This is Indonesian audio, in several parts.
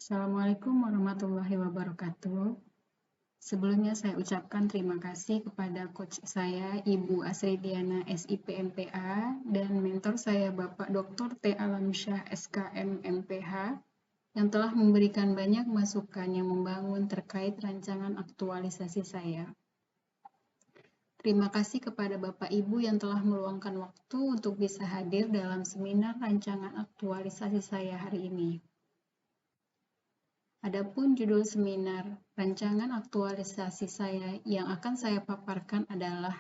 Assalamualaikum warahmatullahi wabarakatuh. Sebelumnya saya ucapkan terima kasih kepada coach saya, Ibu Asridiana SIP-MPA, dan mentor saya, Bapak Dr. T. Alamsyah SKM MPH, yang telah memberikan banyak masukan yang membangun terkait rancangan aktualisasi saya. Terima kasih kepada Bapak Ibu yang telah meluangkan waktu untuk bisa hadir dalam seminar rancangan aktualisasi saya hari ini. Adapun judul seminar rancangan aktualisasi saya yang akan saya paparkan adalah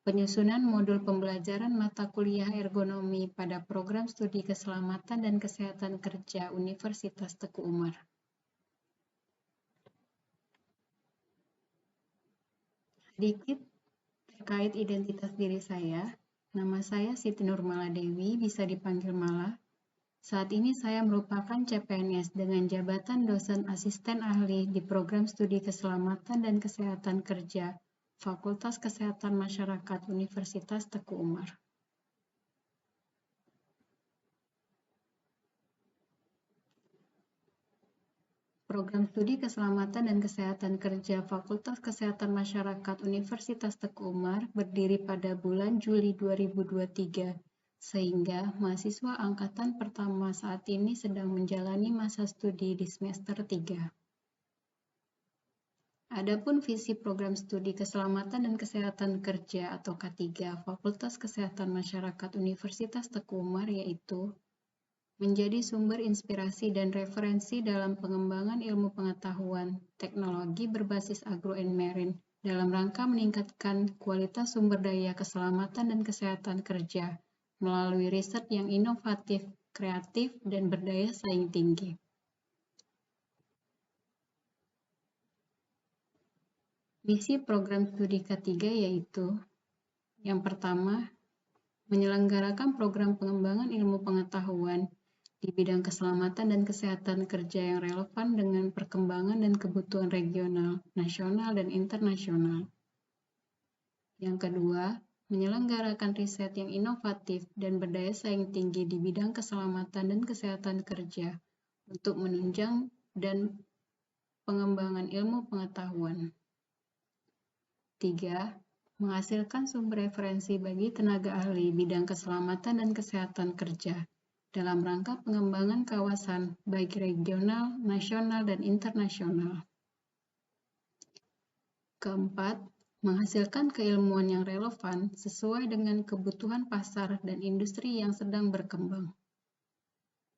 penyusunan modul pembelajaran mata kuliah ergonomi pada program studi keselamatan dan kesehatan kerja Universitas Teguh Umar. Sedikit terkait identitas diri saya, nama saya Siti Nurmala Dewi, bisa dipanggil Mala. Saat ini saya merupakan CPNS dengan jabatan dosen asisten ahli di program studi keselamatan dan kesehatan kerja Fakultas Kesehatan Masyarakat Universitas Teguh Umar. Program studi keselamatan dan kesehatan kerja Fakultas Kesehatan Masyarakat Universitas Teguh Umar berdiri pada bulan Juli 2023. Sehingga mahasiswa angkatan pertama saat ini sedang menjalani masa studi di semester 3. Adapun visi program studi keselamatan dan kesehatan kerja atau K3 Fakultas Kesehatan Masyarakat Universitas Teguh Umar yaitu menjadi sumber inspirasi dan referensi dalam pengembangan ilmu pengetahuan teknologi berbasis agro and marine dalam rangka meningkatkan kualitas sumber daya keselamatan dan kesehatan kerja melalui riset yang inovatif, kreatif, dan berdaya saing tinggi. Misi program studi K3 yaitu yang pertama, menyelenggarakan program pengembangan ilmu pengetahuan di bidang keselamatan dan kesehatan kerja yang relevan dengan perkembangan dan kebutuhan regional, nasional, dan internasional. Yang kedua, menyelenggarakan riset yang inovatif dan berdaya saing tinggi di bidang keselamatan dan kesehatan kerja untuk menunjang dan pengembangan ilmu pengetahuan. 3. Menghasilkan sumber referensi bagi tenaga ahli bidang keselamatan dan kesehatan kerja dalam rangka pengembangan kawasan baik regional, nasional, dan internasional. Keempat, menghasilkan keilmuan yang relevan sesuai dengan kebutuhan pasar dan industri yang sedang berkembang.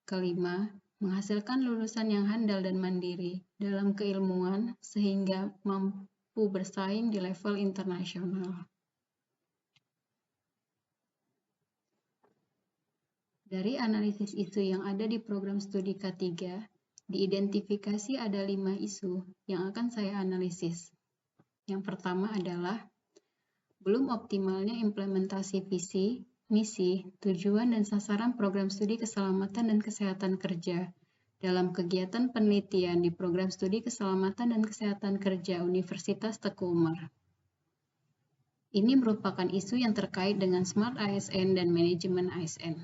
Kelima, menghasilkan lulusan yang handal dan mandiri dalam keilmuan sehingga mampu bersaing di level internasional. Dari analisis isu yang ada di program studi K3, diidentifikasi ada 5 isu yang akan saya analisis. Yang pertama adalah belum optimalnya implementasi visi, misi, tujuan, dan sasaran program studi keselamatan dan kesehatan kerja dalam kegiatan penelitian di program studi keselamatan dan kesehatan kerja Universitas Teguh Umar. Ini merupakan isu yang terkait dengan Smart ASN dan manajemen ASN.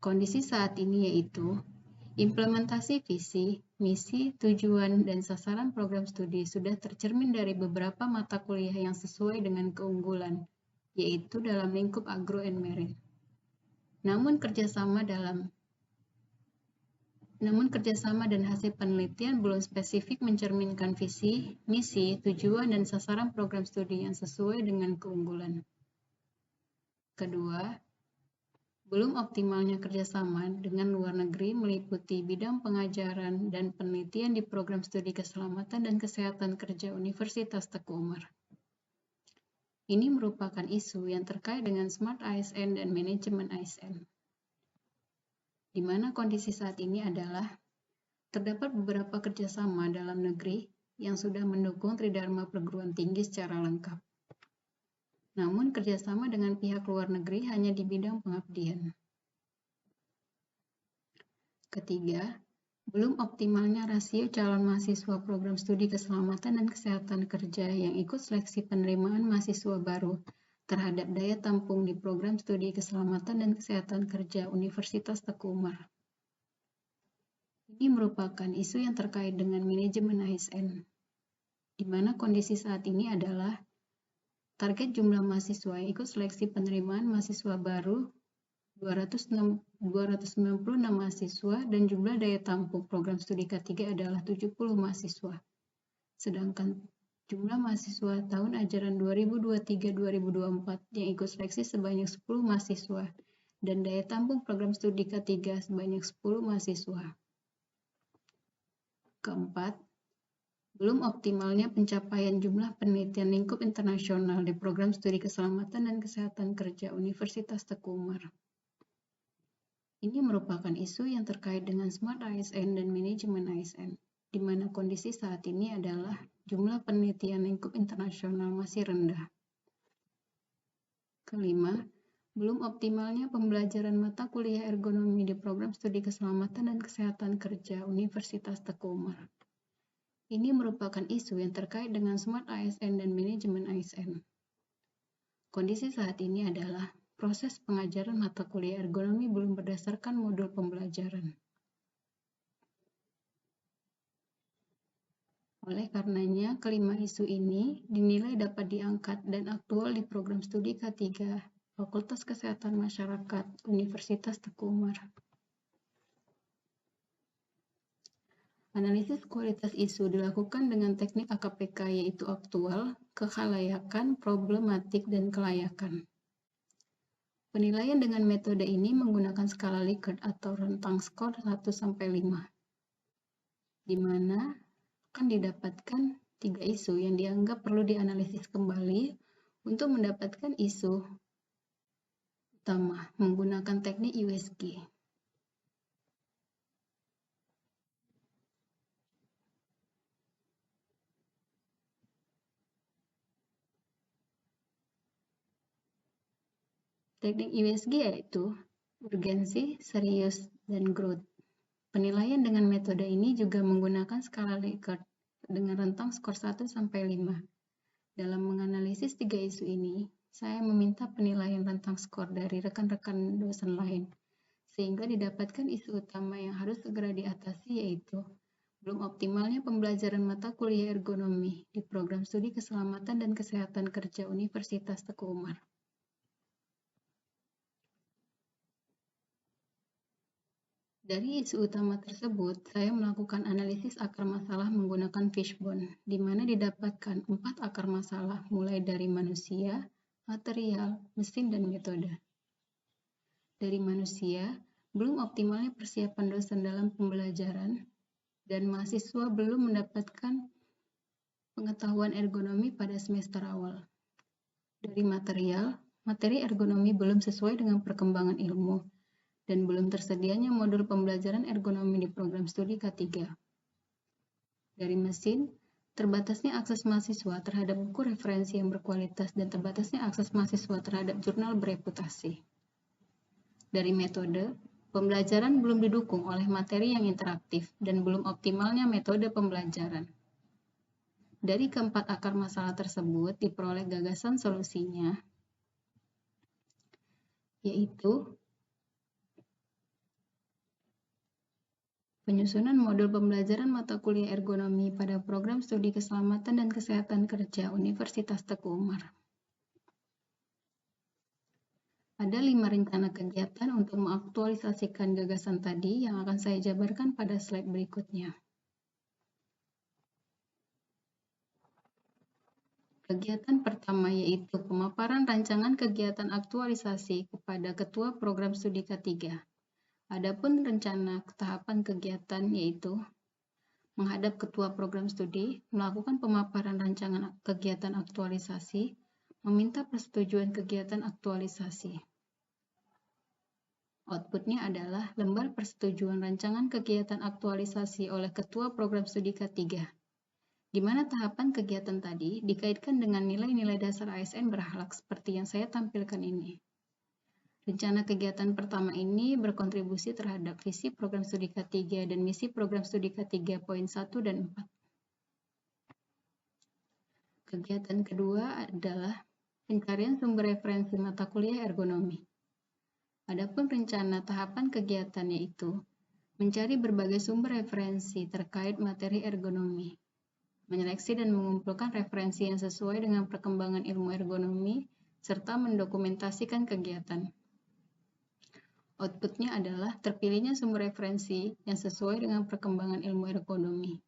Kondisi saat ini yaitu implementasi visi, misi, tujuan, dan sasaran program studi sudah tercermin dari beberapa mata kuliah yang sesuai dengan keunggulan, yaitu dalam lingkup agro and marine. Namun kerjasama dan hasil penelitian belum spesifik mencerminkan visi, misi, tujuan, dan sasaran program studi yang sesuai dengan keunggulan. Kedua, belum optimalnya kerjasama dengan luar negeri meliputi bidang pengajaran dan penelitian di program studi keselamatan dan kesehatan kerja Universitas Teguh Umar. Ini merupakan isu yang terkait dengan Smart ASN dan manajemen ASN. Di mana kondisi saat ini adalah terdapat beberapa kerjasama dalam negeri yang sudah mendukung Tridharma perguruan tinggi secara lengkap. Namun kerjasama dengan pihak luar negeri hanya di bidang pengabdian. Ketiga, belum optimalnya rasio calon mahasiswa program studi keselamatan dan kesehatan kerja yang ikut seleksi penerimaan mahasiswa baru terhadap daya tampung di program studi keselamatan dan kesehatan kerja Universitas Teguh Umar. Ini merupakan isu yang terkait dengan manajemen ASN, di mana kondisi saat ini adalah target jumlah mahasiswa yang ikut seleksi penerimaan mahasiswa baru 296 mahasiswa dan jumlah daya tampung program studi K3 adalah 70 mahasiswa. Sedangkan jumlah mahasiswa tahun ajaran 2023-2024 yang ikut seleksi sebanyak 10 mahasiswa dan daya tampung program studi K3 sebanyak 10 mahasiswa. Keempat, belum optimalnya pencapaian jumlah penelitian lingkup internasional di program studi keselamatan dan kesehatan kerja Universitas Teguh Umar. Ini merupakan isu yang terkait dengan Smart ASN dan manajemen ASN, di mana kondisi saat ini adalah jumlah penelitian lingkup internasional masih rendah. Kelima, belum optimalnya pembelajaran mata kuliah ergonomi di program studi keselamatan dan kesehatan kerja Universitas Teguh Umar. Ini merupakan isu yang terkait dengan Smart ASN dan manajemen ASN. Kondisi saat ini adalah proses pengajaran mata kuliah ergonomi belum berdasarkan modul pembelajaran. Oleh karenanya, kelima isu ini dinilai dapat diangkat dan aktual di program studi K3 Fakultas Kesehatan Masyarakat Universitas Teguh Umar. Analisis kualitas isu dilakukan dengan teknik AKPK yaitu aktual, kekhalayakan, problematik, dan kelayakan. Penilaian dengan metode ini menggunakan skala Likert atau rentang skor 1-5, di mana akan didapatkan 3 isu yang dianggap perlu dianalisis kembali untuk mendapatkan isu utama menggunakan teknik USG. Teknik USG yaitu urgensi, serius, dan growth. Penilaian dengan metode ini juga menggunakan skala Likert dengan rentang skor 1-5. Dalam menganalisis 3 isu ini, saya meminta penilaian rentang skor dari rekan-rekan dosen lain, sehingga didapatkan isu utama yang harus segera diatasi yaitu belum optimalnya pembelajaran mata kuliah ergonomi di program studi keselamatan dan kesehatan kerja Universitas Teguh Umar. Dari isu utama tersebut, saya melakukan analisis akar masalah menggunakan fishbone, di mana didapatkan 4 akar masalah mulai dari manusia, material, mesin, dan metode. Dari manusia, belum optimalnya persiapan dosen dalam pembelajaran, dan mahasiswa belum mendapatkan pengetahuan ergonomi pada semester awal. Dari material, materi ergonomi belum sesuai dengan perkembangan ilmu, dan belum tersedianya modul pembelajaran ergonomi di program studi K3. Dari mesin, terbatasnya akses mahasiswa terhadap buku referensi yang berkualitas dan terbatasnya akses mahasiswa terhadap jurnal bereputasi. Dari metode, pembelajaran belum didukung oleh materi yang interaktif dan belum optimalnya metode pembelajaran. Dari keempat akar masalah tersebut diperoleh gagasan solusinya, yaitu penyusunan modul pembelajaran mata kuliah ergonomi pada program studi keselamatan dan kesehatan kerja Universitas Teguh Umar. Ada 5 rencana kegiatan untuk mengaktualisasikan gagasan tadi yang akan saya jabarkan pada slide berikutnya. Kegiatan pertama yaitu pemaparan rancangan kegiatan aktualisasi kepada Ketua Program Studi K3. Adapun rencana tahapan kegiatan yaitu menghadap Ketua Program Studi, melakukan pemaparan rancangan kegiatan aktualisasi, meminta persetujuan kegiatan aktualisasi. Outputnya adalah lembar persetujuan rancangan kegiatan aktualisasi oleh Ketua Program Studi K3, di mana tahapan kegiatan tadi dikaitkan dengan nilai-nilai dasar ASN berakhlak seperti yang saya tampilkan ini. Rencana kegiatan pertama ini berkontribusi terhadap visi program studi K3 dan misi program studi K3 poin 1 dan 4. Kegiatan kedua adalah pencarian sumber referensi mata kuliah ergonomi. Adapun rencana tahapan kegiatan yaitu Mencari berbagai sumber referensi terkait materi ergonomi. Menyeleksi dan mengumpulkan referensi yang sesuai dengan perkembangan ilmu ergonomi, serta mendokumentasikan kegiatan. Outputnya adalah terpilihnya sumber referensi yang sesuai dengan perkembangan ilmu ergonomi,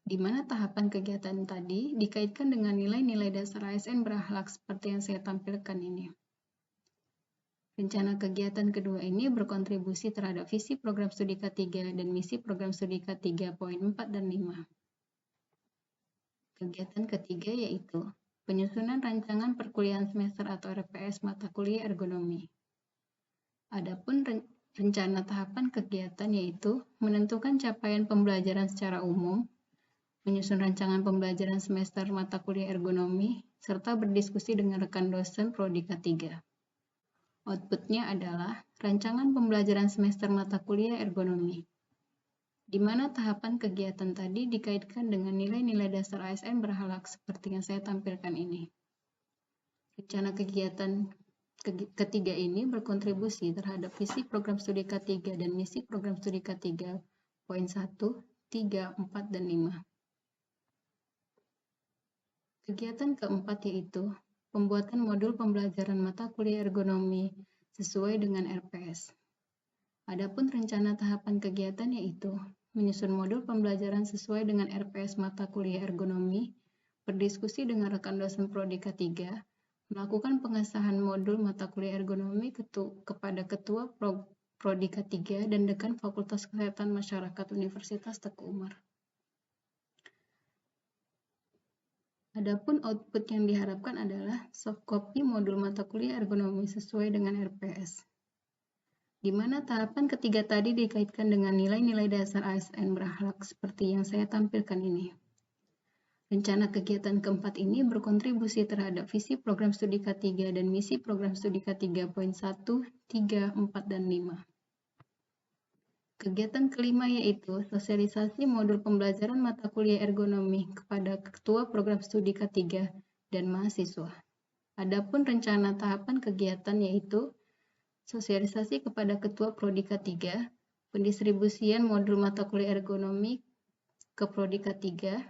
di mana tahapan kegiatan tadi dikaitkan dengan nilai-nilai dasar ASN berakhlak seperti yang saya tampilkan ini. Rencana kegiatan kedua ini berkontribusi terhadap visi program studi K3 dan misi program studi K3 poin 4 dan 5. Kegiatan ketiga yaitu penyusunan rancangan perkuliahan semester atau RPS mata kuliah ergonomi. Adapun rencana tahapan kegiatan yaitu menentukan capaian pembelajaran secara umum, menyusun rancangan pembelajaran semester mata kuliah ergonomi, serta berdiskusi dengan rekan dosen Prodi K3. Outputnya adalah rancangan pembelajaran semester mata kuliah ergonomi, di mana tahapan kegiatan tadi dikaitkan dengan nilai-nilai dasar ASN berakhlak seperti yang saya tampilkan ini. Rencana kegiatan ketiga ini berkontribusi terhadap visi program studi K3 dan misi program studi K3 poin 1, 3, 4, dan 5. Kegiatan keempat yaitu pembuatan modul pembelajaran mata kuliah ergonomi sesuai dengan RPS. Adapun rencana tahapan kegiatan yaitu menyusun modul pembelajaran sesuai dengan RPS mata kuliah ergonomi, berdiskusi dengan rekan dosen Prodi K3, melakukan pengesahan modul mata kuliah ergonomi kepada Ketua Prodi K3 dan Dekan Fakultas Kesehatan Masyarakat Universitas Teguh Umar. Adapun output yang diharapkan adalah soft copy modul mata kuliah ergonomi sesuai dengan RPS, di mana tahapan ketiga tadi dikaitkan dengan nilai-nilai dasar ASN berakhlak seperti yang saya tampilkan ini. Rencana kegiatan keempat ini berkontribusi terhadap visi program studi K3 dan misi program studi K3 poin 1, 3, 4, dan 5. Kegiatan kelima yaitu sosialisasi modul pembelajaran mata kuliah ergonomi kepada Ketua Program Studi K3 dan mahasiswa. Adapun rencana tahapan kegiatan yaitu sosialisasi kepada Ketua Prodi K3, pendistribusian modul mata kuliah ergonomi ke Prodi K3,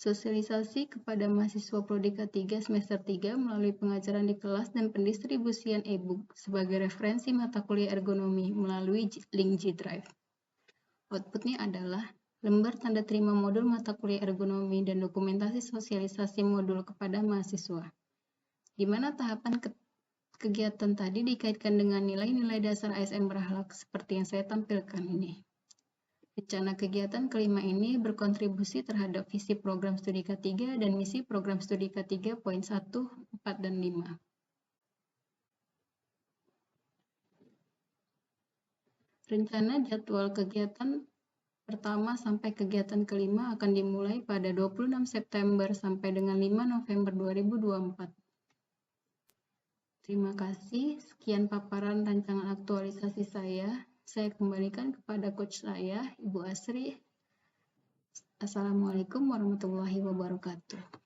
sosialisasi kepada mahasiswa Prodi K3 semester 3 melalui pengajaran di kelas dan pendistribusian e-book sebagai referensi mata kuliah ergonomi melalui link G-Drive. Outputnya adalah lembar tanda terima modul mata kuliah ergonomi dan dokumentasi sosialisasi modul kepada mahasiswa, di mana tahapan kegiatan tadi dikaitkan dengan nilai-nilai dasar ASN berakhlak seperti yang saya tampilkan ini. Rencana kegiatan kelima ini berkontribusi terhadap visi program studi K3 dan misi program studi K3 poin 1, 4, dan 5. Rencana jadwal kegiatan pertama sampai kegiatan kelima akan dimulai pada 26 September sampai dengan 5 November 2024. Terima kasih, sekian paparan rancangan aktualisasi saya. Saya kembalikan kepada coach saya, Ibu Asri. Assalamualaikum warahmatullahi wabarakatuh.